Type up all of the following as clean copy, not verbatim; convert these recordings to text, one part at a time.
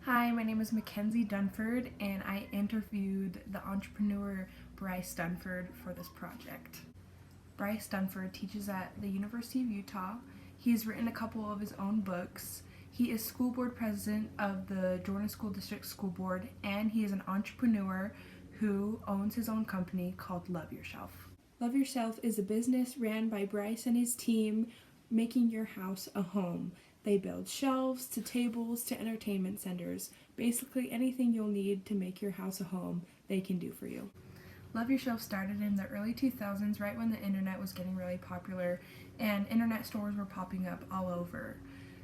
Hi, my name is Mackenzie Dunford, and I interviewed the entrepreneur Bryce Dunford for this project. Bryce Dunford teaches at the University of Utah. He's written a couple of his own books. He is school board president of the Jordan School District School Board, and he is an entrepreneur who owns his own company called Love Yourself. Love Yourself is a business ran by Bryce and his team, making your house a home. They build shelves to tables to entertainment centers. Basically, anything you'll need to make your house a home, they can do for you. Love Your Shelf started in the early 2000s, right when the internet was getting really popular and internet stores were popping up all over.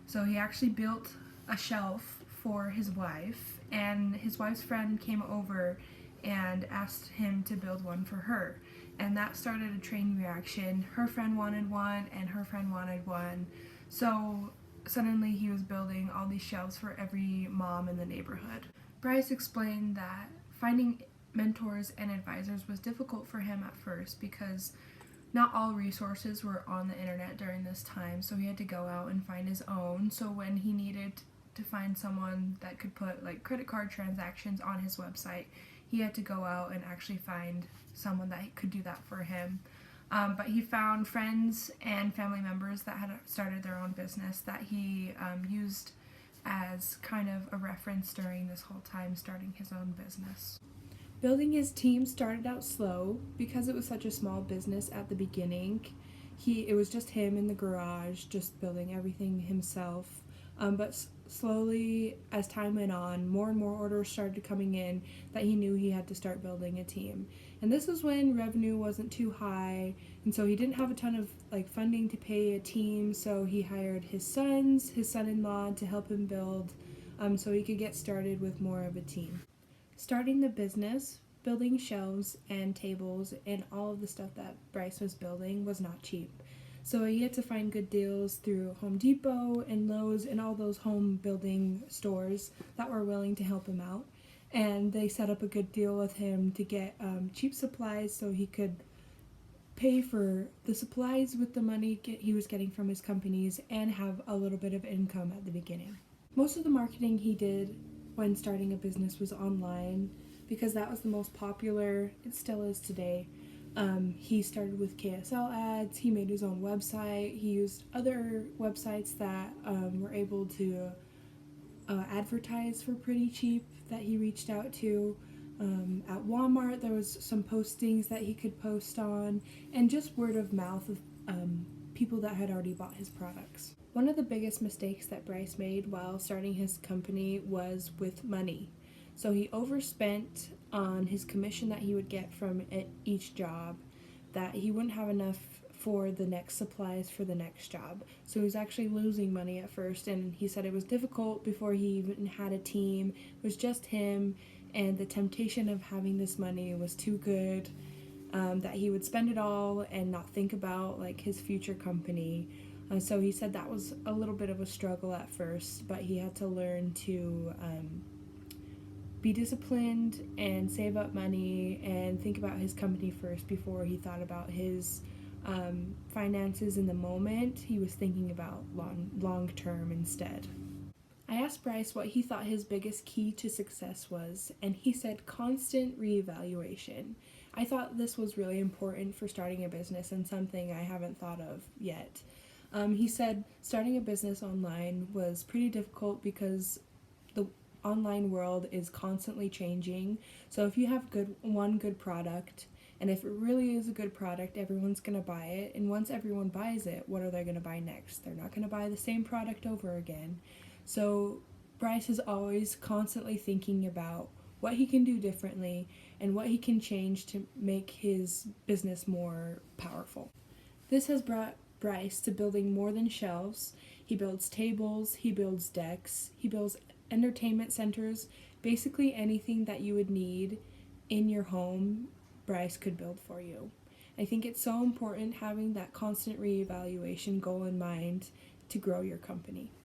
So he actually built a shelf for his wife, and his wife's friend came over and asked him to build one for her. And that started a chain reaction. Her friend wanted one, and her friend wanted one. So suddenly he was building all these shelves for every mom in the neighborhood. Bryce explained that finding mentors and advisors was difficult for him at first because not all resources were on the internet during this time, so he had to go out and find his own. So when he needed to find someone that could put like credit card transactions on his website, he had to go out and actually find someone that could do that for him. But he found friends and family members that had started their own business that he used as kind of a reference during this whole time starting his own business. Building his team started out slow because it was such a small business at the beginning. It was just him in the garage, just building everything himself. But slowly, as time went on, more and more orders started coming in that he knew he had to start building a team. And this was when revenue wasn't too high, and so he didn't have a ton of funding to pay a team. So he hired his son-in-law, to help him build, so he could get started with more of a team. Starting the business, building shelves and tables and all of the stuff that Bryce was building was not cheap. So he had to find good deals through Home Depot and Lowe's and all those home building stores that were willing to help him out. And they set up a good deal with him to get cheap supplies so he could pay for the supplies with the money he was getting from his companies and have a little bit of income at the beginning. Most of the marketing he did when starting a business was online because that was the most popular. It still is today. He started with KSL ads. He made his own website. He used other websites that were able to advertise for pretty cheap that he reached out to. At Walmart, there was some postings that he could post on, and just word of mouth of people that had already bought his products. One of the biggest mistakes that Bryce made while starting his company was with money. So he overspent on his commission that he would get from each job, that he wouldn't have enough for the next supplies for the next job. So he was actually losing money at first, and he said it was difficult before he even had a team. It was just him, and the temptation of having this money was too good, that he would spend it all and not think about his future company. So he said that was a little bit of a struggle at first, but he had to learn to be disciplined and save up money and think about his company first before he thought about his finances in the moment. He was thinking about long term instead. I asked Bryce what he thought his biggest key to success was, and he said constant reevaluation. I thought this was really important for starting a business and something I haven't thought of yet. He said starting a business online was pretty difficult because the online world is constantly changing. So if you have one good product, and if it really is a good product, everyone's going to buy it. And once everyone buys it, what are they going to buy next? They're not going to buy the same product over again. So Bryce is always constantly thinking about what he can do differently and what he can change to make his business more powerful. This has brought Bryce to building more than shelves. He builds tables, he builds decks, he builds entertainment centers. Basically anything that you would need in your home, Bryce could build for you. I think it's so important having that constant reevaluation goal in mind to grow your company.